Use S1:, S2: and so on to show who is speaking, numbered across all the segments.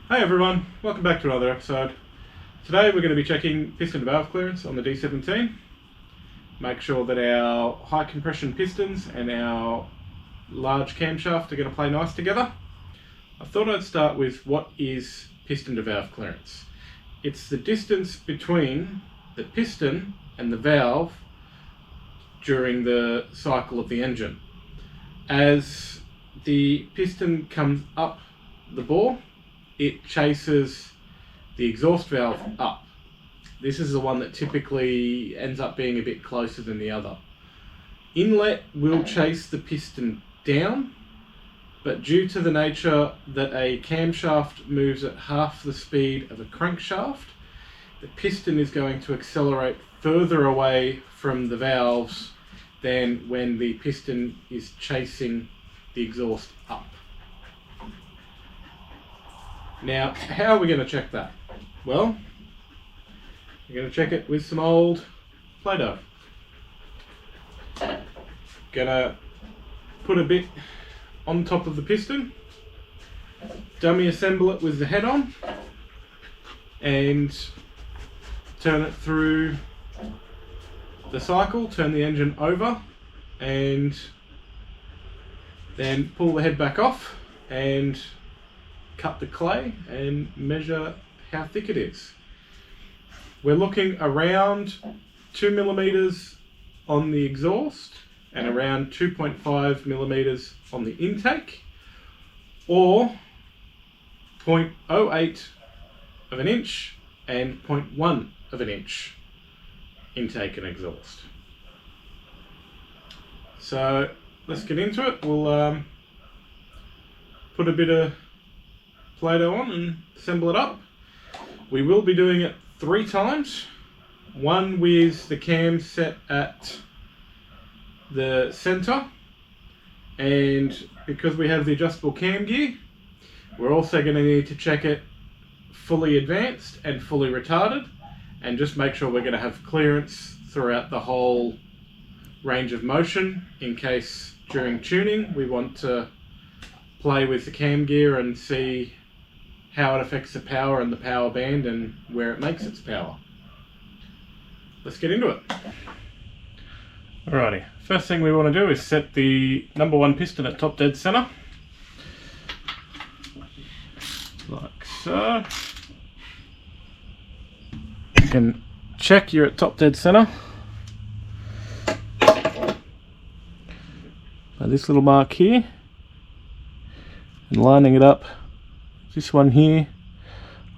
S1: Hi everyone, welcome back to another episode. Today we're going to be checking piston valve clearance on the D17. Make sure that our high compression pistons and our large camshaft are going to play nice together. I thought I'd start with what is piston to valve clearance. It's the distance between the piston and the valve during the cycle of the engine. As the piston comes up the bore, it chases the exhaust valve up. This is the one that typically ends up being a bit closer than the other. Inlet will chase the piston down, but due to the nature that a camshaft moves at half the speed of a crankshaft, the piston is going to accelerate further away from the valves than when the piston is chasing the exhaust up. Now, how are we going to check that? Well, we're going to check it with some old Play-Doh. Gonna put a bit on top of the piston, dummy assemble it with the head on, and turn it through the cycle, turn the engine over, and then pull the head back off and cut the clay and measure how thick it is. We're looking around 2 millimeters on the exhaust and around 2.5 millimeters on the intake, or 0.08 of an inch and 0.1 of an inch intake and exhaust. So let's get into it. We'll put a bit of Play-Doh on and assemble it up. We will be doing it 3 times. One with the cam set at the center, and because we have the adjustable cam gear, we're also going to need to check it fully advanced and fully retarded, and just make sure we're going to have clearance throughout the whole range of motion in case during tuning we want to play with the cam gear and see how it affects the power and the power band and where it makes its power. Let's get into it. Alrighty, first thing we want to do is set the number 1 piston at top dead center. Like so. You can check you're at top dead center by this little mark here, and lining it up this one here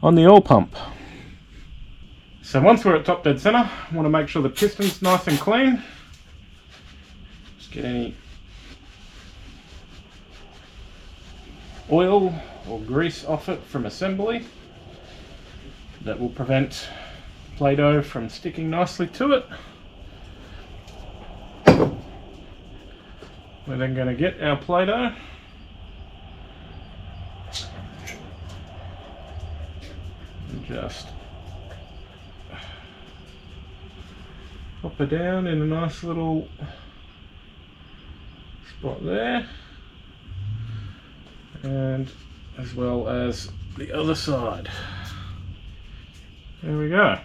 S1: on the oil pump. So once we're at top dead center, I want to make sure the piston's nice and clean. Just get any oil or grease off it from assembly. That will prevent Play-Doh from sticking nicely to it. We're then going to get our Play-Doh and just pop it down in a nice little spot there, and as well as the other side. There we go.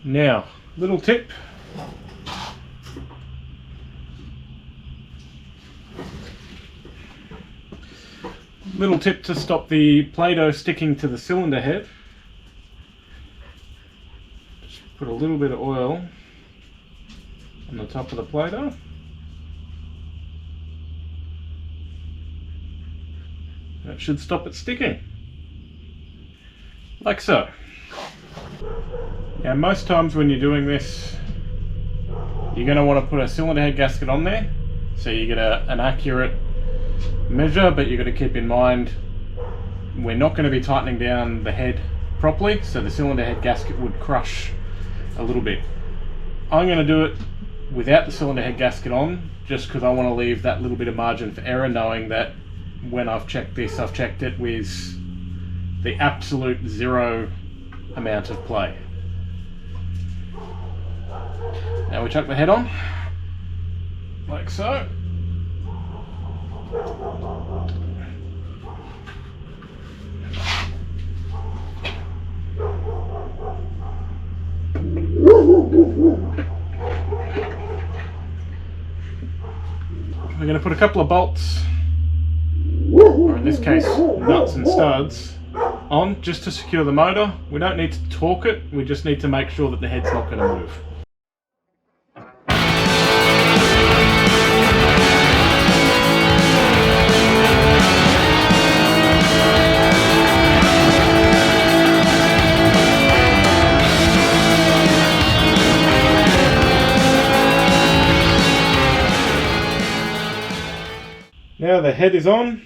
S1: Now, little tip. Little tip to stop the Play-Doh sticking to the cylinder head. Just put a little bit of oil on the top of the Play-Doh. That should stop it sticking. Like so. Now most times when you're doing this, you're going to want to put a cylinder head gasket on there so you get an accurate measure, but you've got to keep in mind we're not going to be tightening down the head properly, so the cylinder head gasket would crush a little bit. I'm going to do it without the cylinder head gasket on, just because I want to leave that little bit of margin for error, knowing that when I've checked this, I've checked it with the absolute 0 amount of play. Now we chuck the head on, like so. We're going to put a couple of bolts, or in this case nuts and studs, on just to secure the motor. We don't need to torque it, we just need to make sure that the head's not going to move. Now the head is on,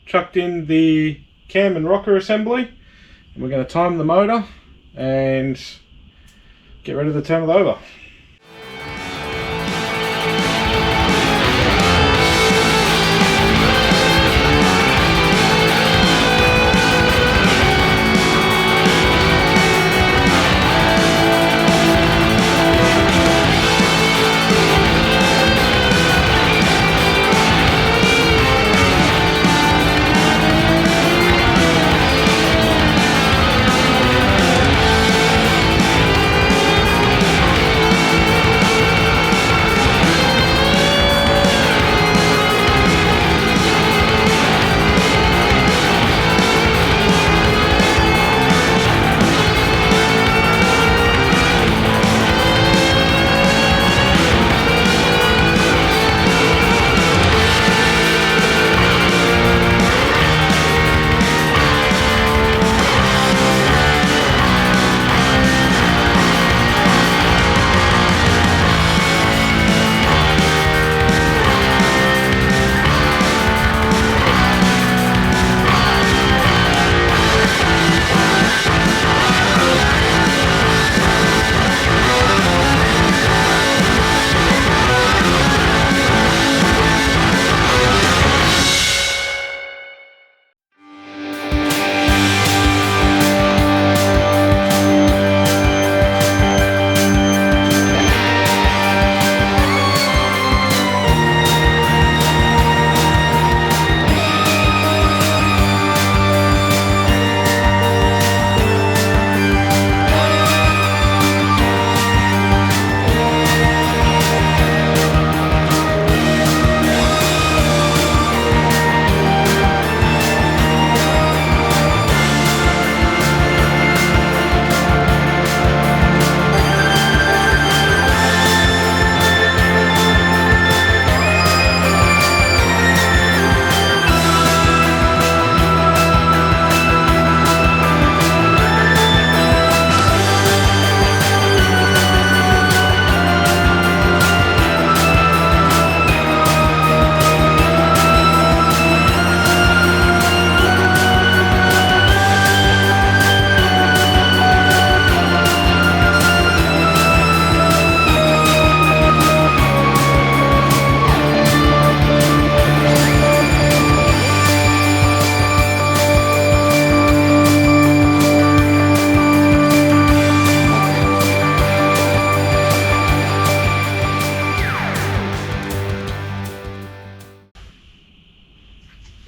S1: chucked in the cam and rocker assembly, and we're going to time the motor and get ready to turn it over.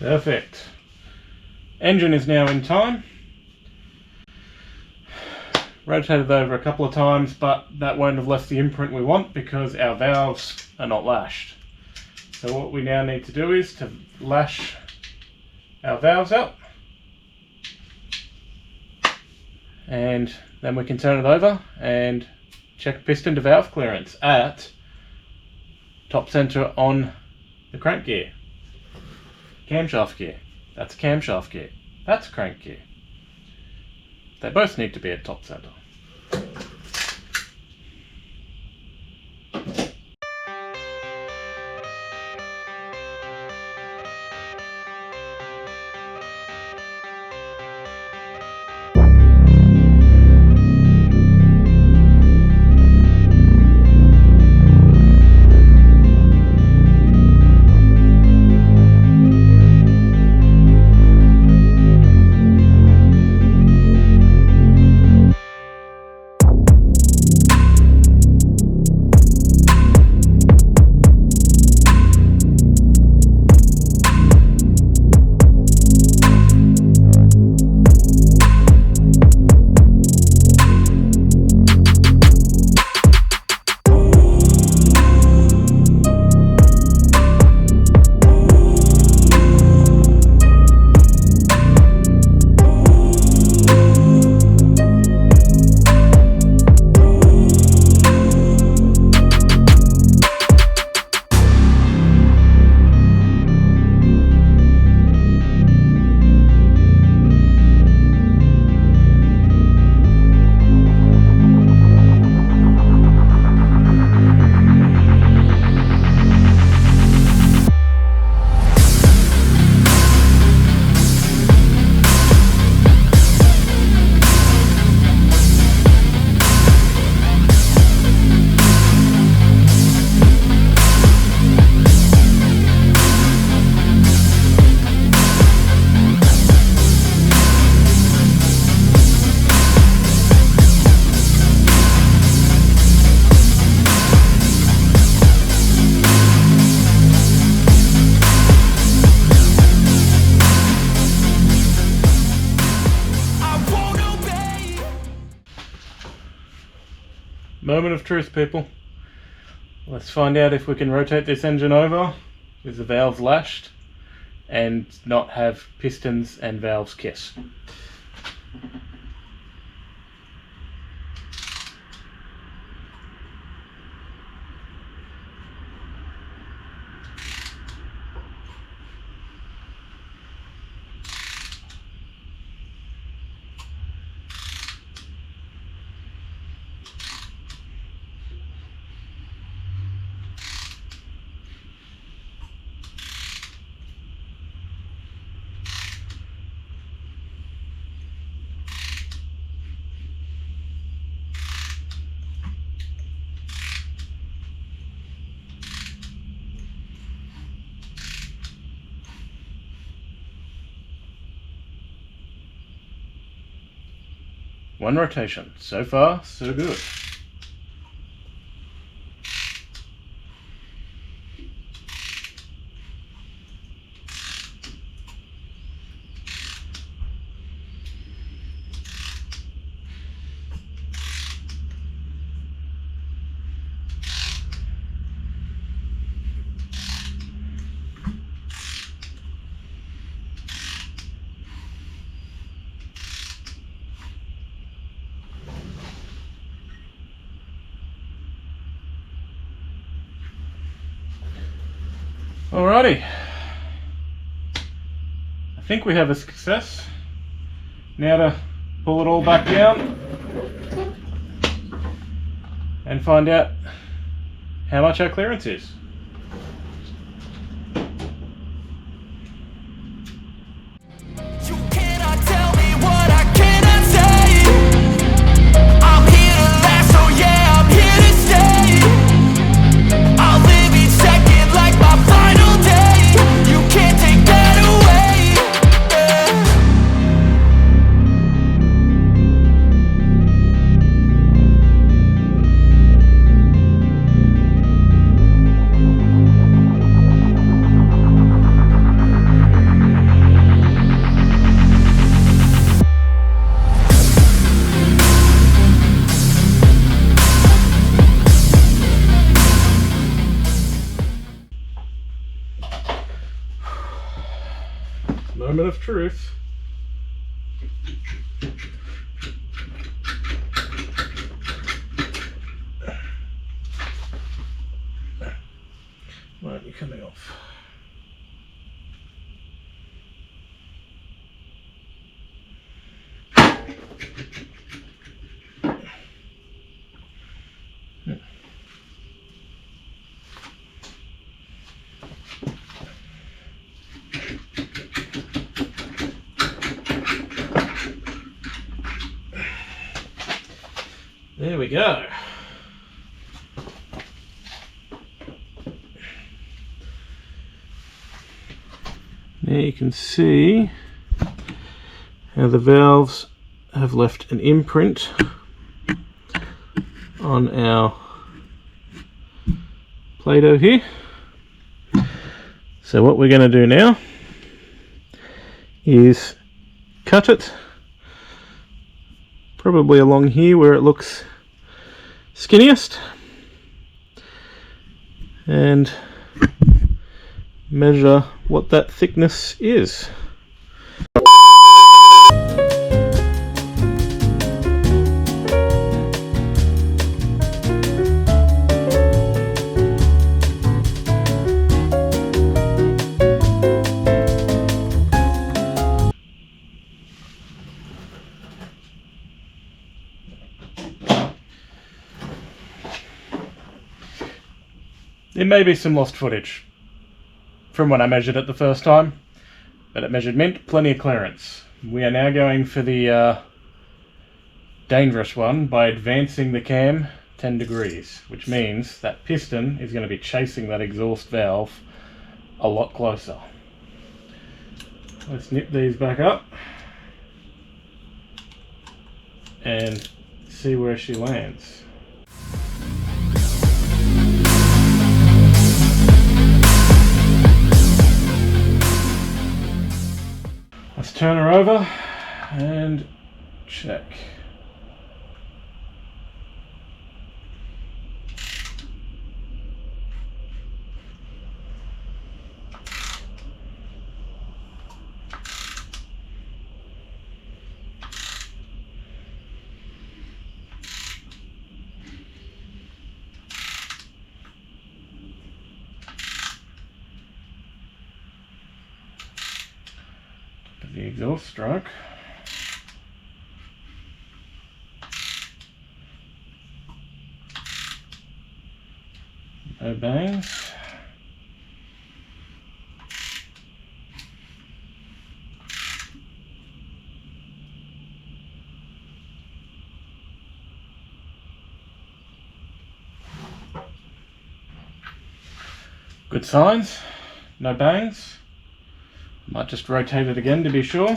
S1: Perfect. Engine is now in time. Rotated over a couple of times, but that won't have left the imprint we want because our valves are not lashed. So what we now need to do is to lash our valves up, and then we can turn it over and check piston to valve clearance at top center on the crank gear. Camshaft gear. That's camshaft gear. That's crank gear. They both need to be at top center. Moment of truth, people. Let's find out if we can rotate this engine over with the valves lashed and not have pistons and valves kiss. One rotation. So far, so good. Alrighty, I think we have a success. Now to pull it all back down and find out how much our clearance is. Moment of truth. Why aren't you coming off? There we go. Now you can see how the valves have left an imprint on our Play-Doh here. So what we're going to do now is cut it probably along here where it looks skinniest and measure what that thickness is. There may be some lost footage from when I measured it the first time, but it measured mint, plenty of clearance. We are now going for the dangerous one by advancing the cam 10 degrees, which means that piston is going to be chasing that exhaust valve a lot closer. Let's nip these back up and see where she lands. Let's turn her over and check. the exhaust stroke. No bangs. Good signs, no bangs. Might just rotate it again to be sure.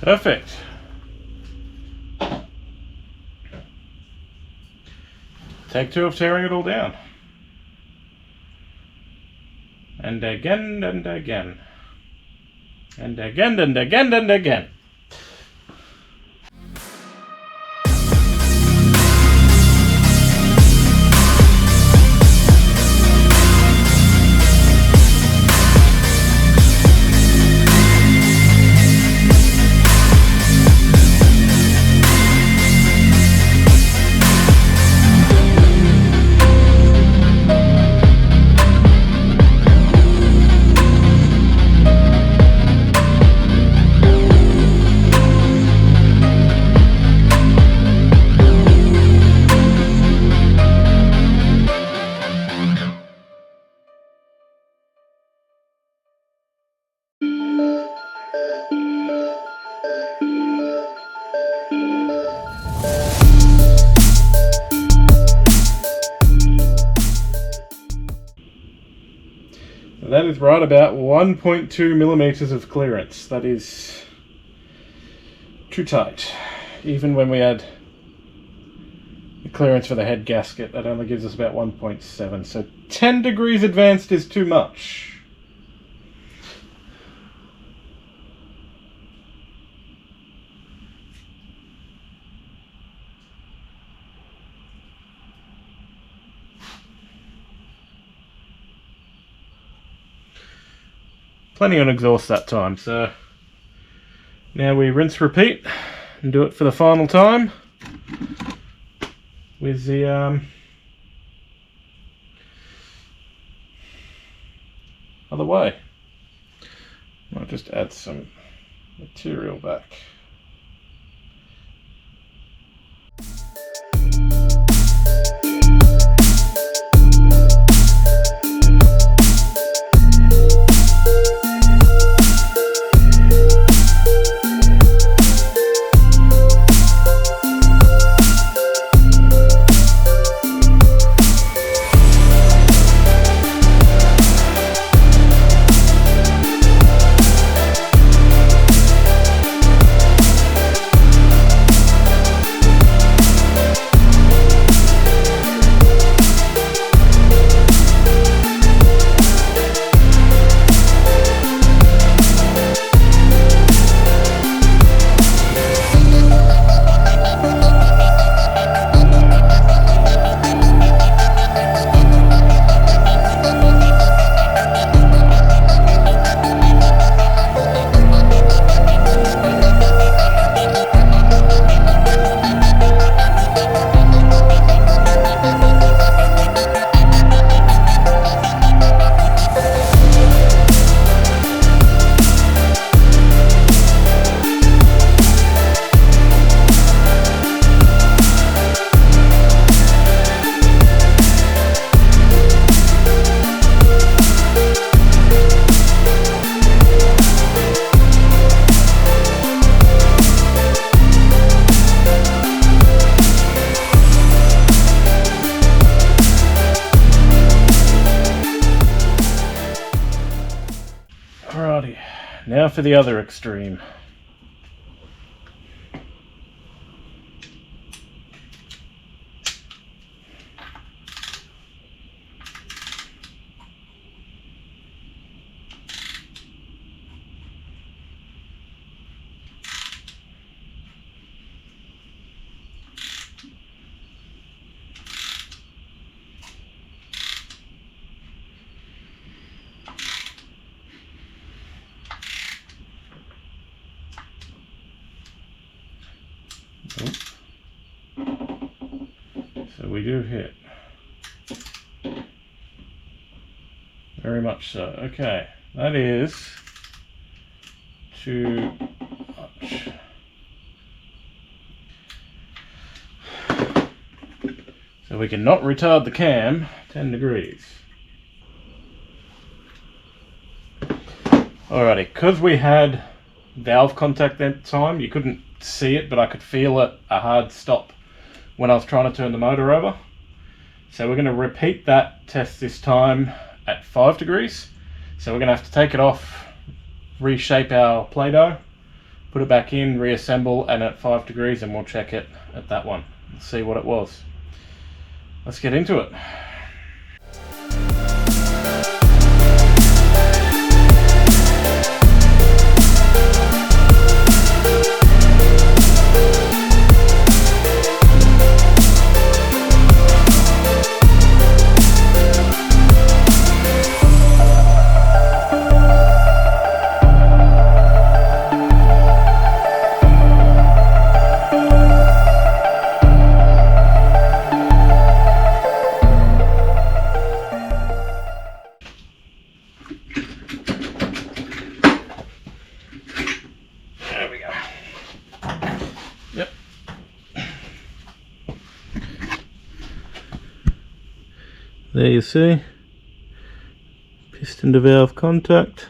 S1: Perfect. Take two of tearing it all down. And again and again. And again and again and again. That is right about 1.2 millimeters of clearance. That is too tight. Even when we add the clearance for the head gasket, that only gives us about 1.7. So 10 degrees advanced is too much. Plenty on exhaust that time, so now we rinse repeat and do it for the final time with the other way. I'll just add some material back. Alrighty, now for the other extreme. So we do hit. Very much so. Okay, that is too much. So we cannot retard the cam 10 degrees. Alrighty, because we had valve contact that time, you couldn't see it, but I could feel it, a hard stop when I was trying to turn the motor over. So we're going to repeat that test this time at 5 degrees. So we're going to have to take it off, reshape our Play-Doh, put it back in, reassemble, and at 5 degrees, and we'll check it at that one and see what it was. Let's get into it. Yep. There you see, piston to valve contact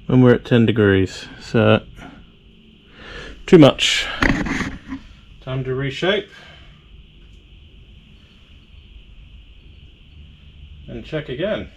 S1: when we're at 10 degrees. So, too much. Time to reshape and check again.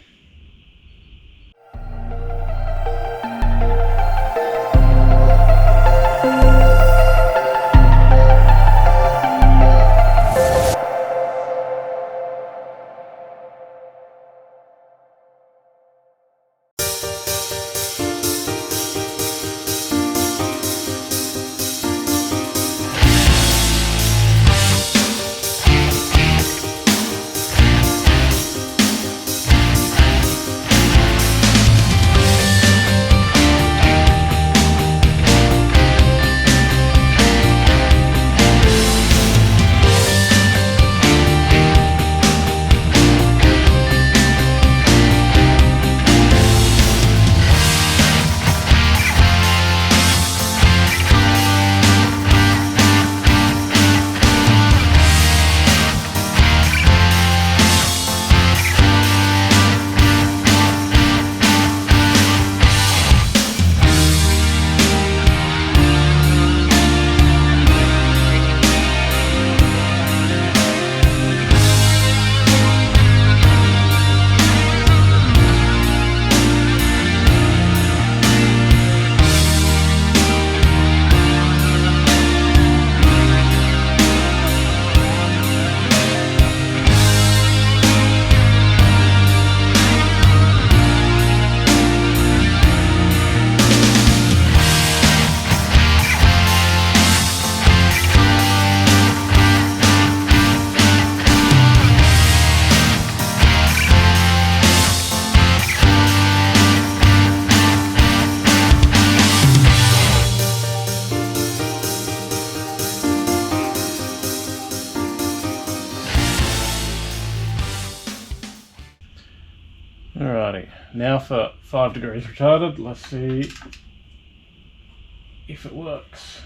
S1: Alrighty, now for 5 degrees retarded, let's see if it works.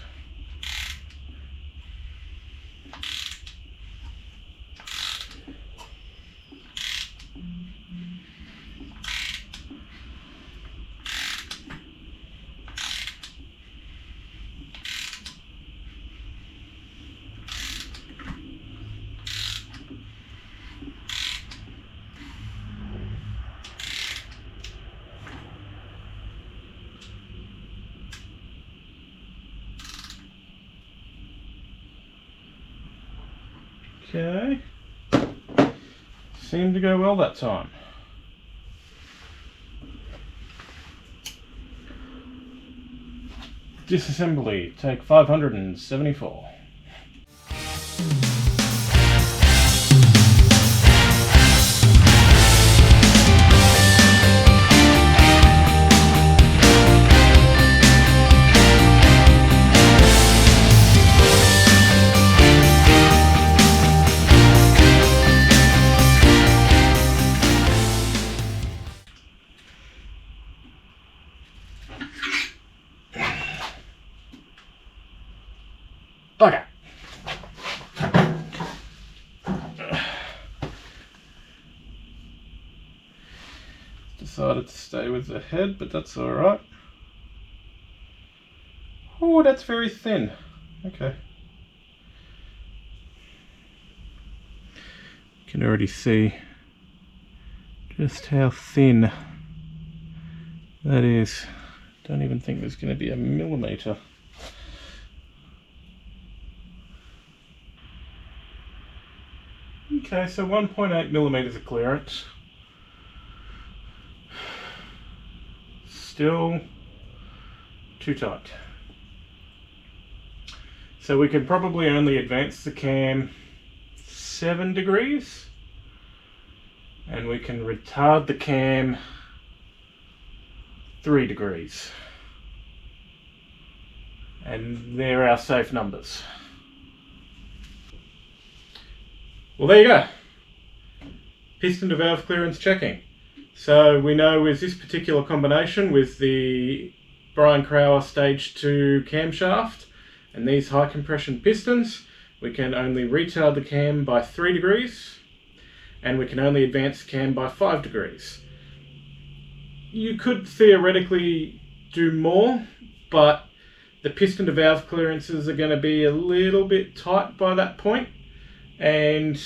S1: Okay, seemed to go well that time. Disassembly, take 574. Okay. Decided to stay with the head, but that's alright. Oh, that's very thin. Okay. You can already see just how thin that is. Don't even think there's going to be a millimetre. Okay, so 1.8 millimetres of clearance. Still too tight. So we could probably only advance the cam 7 degrees, and we can retard the cam 3 degrees. And they're our safe numbers. Well, there you go. Piston to valve clearance checking. So we know with this particular combination, with the Brian Crower Stage 2 camshaft and these high compression pistons, we can only retard the cam by 3 degrees, and we can only advance the cam by 5 degrees. You could theoretically do more, but the piston to valve clearances are going to be a little bit tight by that point, and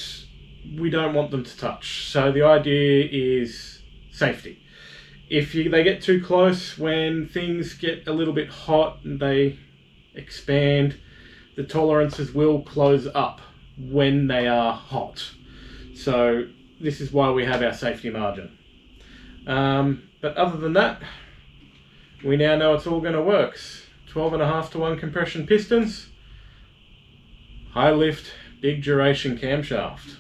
S1: we don't want them to touch. So the idea is safety. If they get too close, when things get a little bit hot and they expand, the tolerances will close up when they are hot. So this is why we have our safety margin. But other than that, we now know it's all going to work. 12.5:1 compression pistons, high lift, big duration camshaft.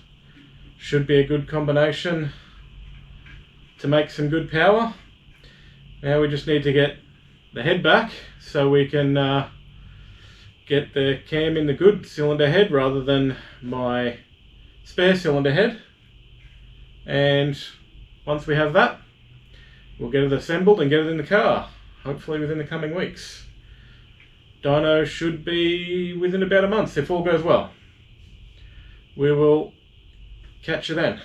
S1: Should be a good combination to make some good power. Now we just need to get the head back so we can get the cam in the good cylinder head rather than my spare cylinder head. And once we have that, we'll get it assembled and get it in the car, hopefully within the coming weeks. Dyno should be within about a month if all goes well. We will catch you then.